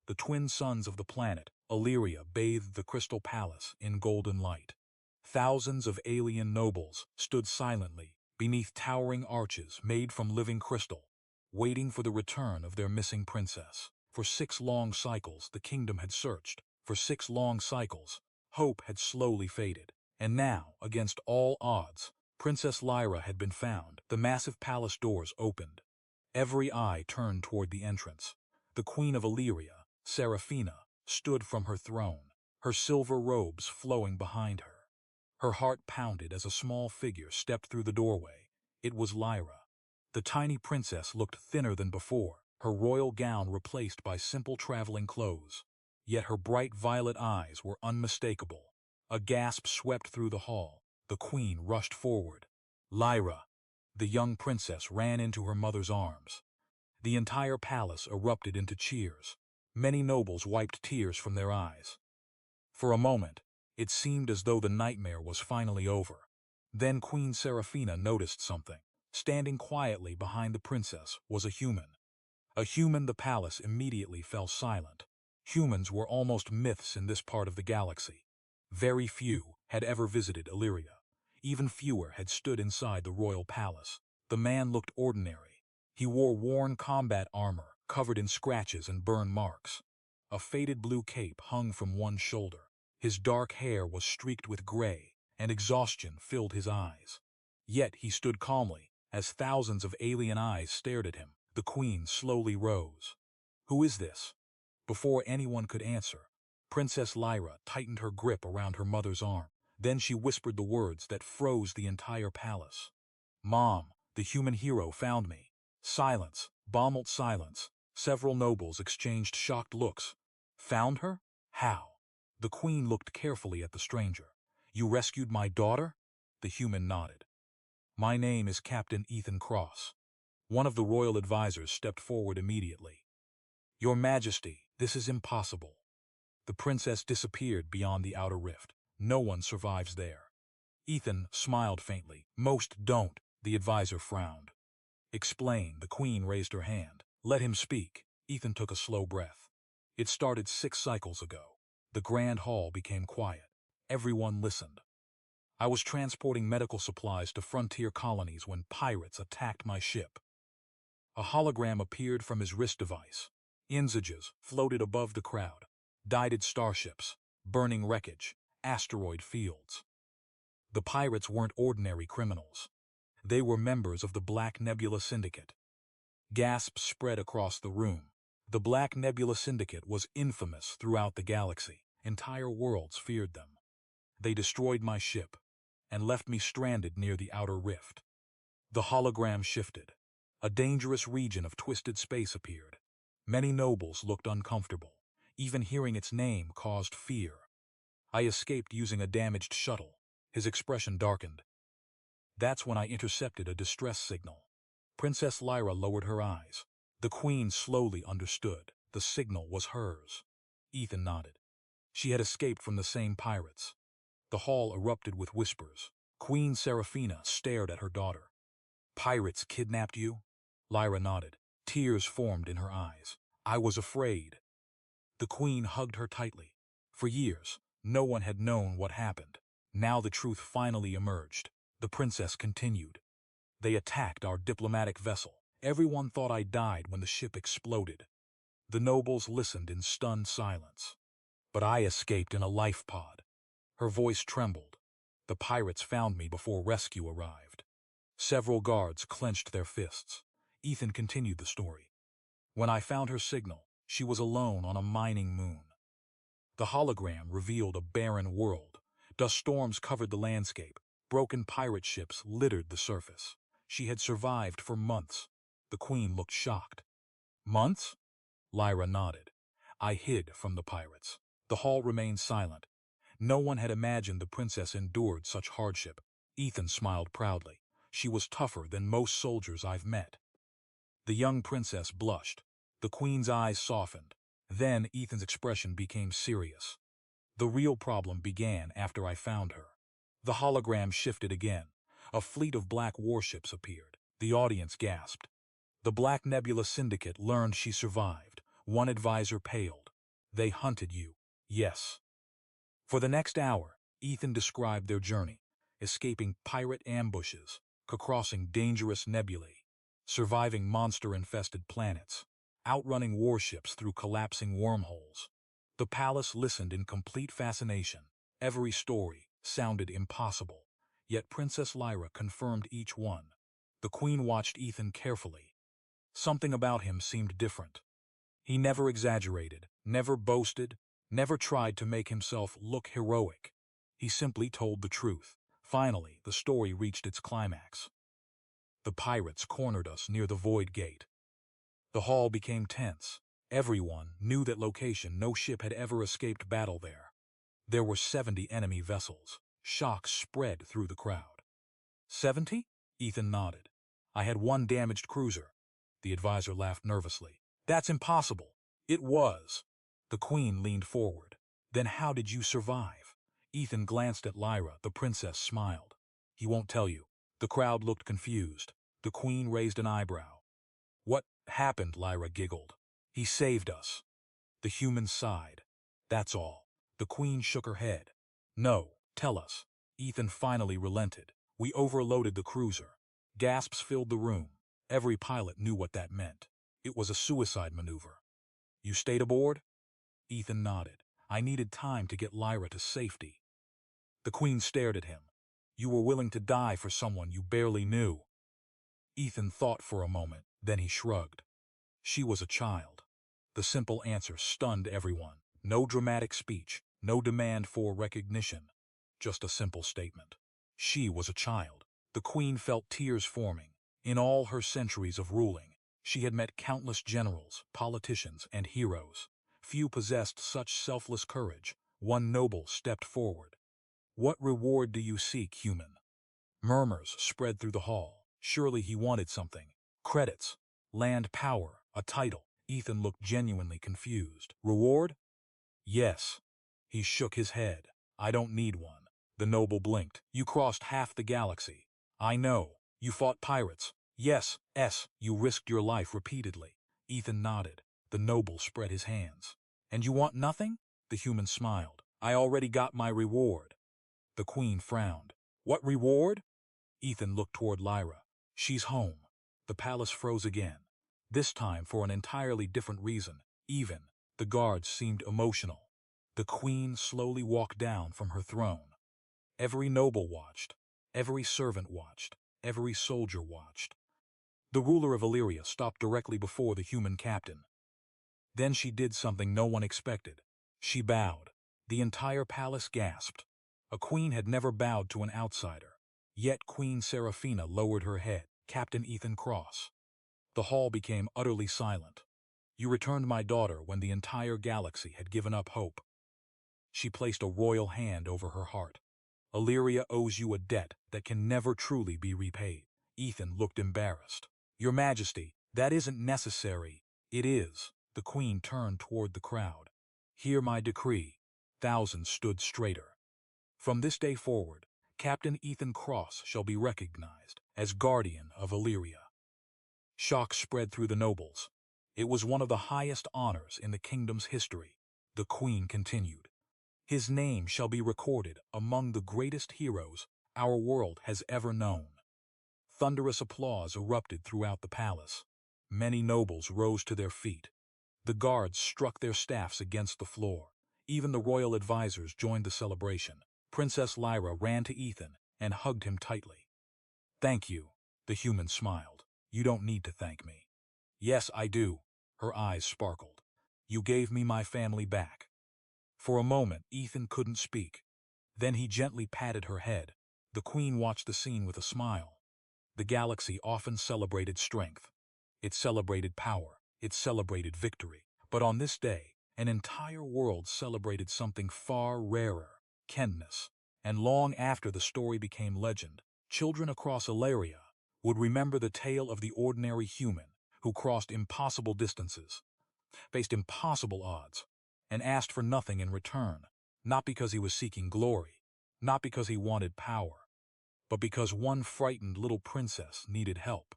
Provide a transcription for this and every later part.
the twin suns of the planet, Illyria, bathed the crystal palace in golden light. Thousands of alien nobles stood silently beneath towering arches made from living crystal, waiting for the return of their missing princess. For 6 long cycles the kingdom had searched. For 6 long cycles, hope had slowly faded. And now, against all odds, Princess Lyra had been found. The massive palace doors opened. Every eye turned toward the entrance. The Queen of Illyria, Seraphina, stood from her throne, her silver robes flowing behind her. Her heart pounded as a small figure stepped through the doorway. It was Lyra. The tiny princess looked thinner than before, her royal gown replaced by simple traveling clothes. Yet her bright violet eyes were unmistakable. A gasp swept through the hall. The queen rushed forward. Lyra! The young princess ran into her mother's arms. The entire palace erupted into cheers. Many nobles wiped tears from their eyes. For a moment, it seemed as though the nightmare was finally over. Then Queen Seraphina noticed something. Standing quietly behind the princess was a human. A human. The palace immediately fell silent. Humans were almost myths in this part of the galaxy. Very few had ever visited Illyria. Even fewer had stood inside the royal palace. The man looked ordinary. He wore worn combat armor, covered in scratches and burn marks. A faded blue cape hung from one shoulder. His dark hair was streaked with gray, and exhaustion filled his eyes. Yet he stood calmly, as thousands of alien eyes stared at him. The queen slowly rose. "Who is this?" Before anyone could answer, Princess Lyra tightened her grip around her mother's arm. Then she whispered the words that froze the entire palace. "Mom, the human hero found me." Silence, baumelt silence. Several nobles exchanged shocked looks. Found her? How? The queen looked carefully at the stranger. "You rescued my daughter?" The human nodded. "My name is Captain Ethan Cross." One of the royal advisors stepped forward immediately. "Your Majesty, this is impossible." The princess disappeared beyond the outer rift. No one survives there. Ethan smiled faintly. "Most don't," the advisor frowned. "Explain." The queen raised her hand. "Let him speak." Ethan took a slow breath. "It started 6 cycles ago. The grand hall became quiet. Everyone listened. I was transporting medical supplies to frontier colonies when pirates attacked my ship." A hologram appeared from his wrist device. Insages floated above the crowd. Dyed starships, burning wreckage, asteroid fields. The pirates weren't ordinary criminals. They were members of the Black Nebula Syndicate. Gasps spread across the room. The Black Nebula Syndicate was infamous throughout the galaxy. Entire worlds feared them. They destroyed my ship and left me stranded near the outer rift. The hologram shifted. A dangerous region of twisted space appeared. Many nobles looked uncomfortable. Even hearing its name caused fear. I escaped using a damaged shuttle. His expression darkened. That's when I intercepted a distress signal. Princess Lyra lowered her eyes. The queen slowly understood. The signal was hers. Ethan nodded. She had escaped from the same pirates. The hall erupted with whispers. Queen Seraphina stared at her daughter. "Pirates kidnapped you?" Lyra nodded. Tears formed in her eyes. "I was afraid." The queen hugged her tightly. For years, no one had known what happened. Now the truth finally emerged. The princess continued. "They attacked our diplomatic vessel. Everyone thought I died when the ship exploded." The nobles listened in stunned silence. "But I escaped in a life pod." Her voice trembled. "The pirates found me before rescue arrived." Several guards clenched their fists. Ethan continued the story. "When I found her signal, she was alone on a mining moon. The hologram revealed a barren world. Dust storms covered the landscape. Broken pirate ships littered the surface. She had survived for months." The queen looked shocked. "Months?" Lyra nodded. "I hid from the pirates." The hall remained silent. No one had imagined the princess endured such hardship. Ethan smiled proudly. "She was tougher than most soldiers I've met." The young princess blushed. The queen's eyes softened. Then Ethan's expression became serious. "The real problem began after I found her." The hologram shifted again. A fleet of black warships appeared. The audience gasped. The Black Nebula Syndicate learned she survived. One advisor paled. They hunted you. Yes. For the next hour, Ethan described their journey, escaping pirate ambushes, crossing dangerous nebulae, surviving monster-infested planets, outrunning warships through collapsing wormholes. The palace listened in complete fascination. Every story sounded impossible, yet Princess Lyra confirmed each one. The queen watched Ethan carefully. Something about him seemed different. He never exaggerated, never boasted, never tried to make himself look heroic. He simply told the truth. Finally, the story reached its climax. The pirates cornered us near the Void Gate. The hall became tense. Everyone knew that location. No ship had ever escaped battle there. There were 70 enemy vessels. Shock spread through the crowd. 70? Ethan nodded. I had one damaged cruiser. The advisor laughed nervously. That's impossible. It was. The queen leaned forward. Then how did you survive? Ethan glanced at Lyra. The princess smiled. He won't tell you. The crowd looked confused. The queen raised an eyebrow. What happened? Lyra giggled. He saved us. The human sighed. That's all. The queen shook her head. No, tell us. Ethan finally relented. We overloaded the cruiser. Gasps filled the room. Every pilot knew what that meant. It was a suicide maneuver. You stayed aboard? Ethan nodded. I needed time to get Lyra to safety. The queen stared at him. You were willing to die for someone you barely knew. Ethan thought for a moment, then he shrugged. She was a child. The simple answer stunned everyone. No dramatic speech, no demand for recognition. Just a simple statement. She was a child. The queen felt tears forming. In all her centuries of ruling, she had met countless generals, politicians, and heroes. Few possessed such selfless courage. One noble stepped forward. What reward do you seek, human? Murmurs spread through the hall. Surely he wanted something. Credits, land power, a title. Ethan looked genuinely confused. Reward? Yes. He shook his head. I don't need one. The noble blinked. You crossed half the galaxy. I know. You fought pirates. Yes. You risked your life repeatedly. Ethan nodded. The noble spread his hands. And you want nothing? The human smiled. I already got my reward. The queen frowned. What reward? Ethan looked toward Lyra. She's home. The palace froze again. This time for an entirely different reason. Even the guards seemed emotional. The queen slowly walked down from her throne. Every noble watched. Every servant watched. Every soldier watched. The ruler of Illyria stopped directly before the human captain. Then she did something no one expected. She bowed. The entire palace gasped. A queen had never bowed to an outsider. Yet Queen Seraphina lowered her head. Captain Ethan Cross. The hall became utterly silent. You returned my daughter when the entire galaxy had given up hope. She placed a royal hand over her heart. Illyria owes you a debt that can never truly be repaid. Ethan looked embarrassed. Your Majesty, that isn't necessary. It is. The queen turned toward the crowd. Hear my decree. Thousands stood straighter. From this day forward, Captain Ethan Cross shall be recognized as guardian of Illyria. Shock spread through the nobles. It was one of the highest honors in the kingdom's history. The queen continued. His name shall be recorded among the greatest heroes our world has ever known. Thunderous applause erupted throughout the palace. Many nobles rose to their feet. The guards struck their staffs against the floor. Even the royal advisors joined the celebration. Princess Lyra ran to Ethan and hugged him tightly. Thank you, the human smiled. You don't need to thank me. Yes, I do. Her eyes sparkled. You gave me my family back. For a moment, Ethan couldn't speak. Then he gently patted her head. The queen watched the scene with a smile. The galaxy often celebrated strength. It celebrated power. It celebrated victory. But on this day, an entire world celebrated something far rarer, kindness. And long after the story became legend, children across Illyria would remember the tale of the ordinary human who crossed impossible distances, faced impossible odds, and asked for nothing in return, not because he was seeking glory, not because he wanted power, but because one frightened little princess needed help.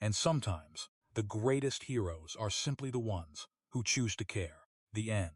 And sometimes, the greatest heroes are simply the ones who choose to care. The end.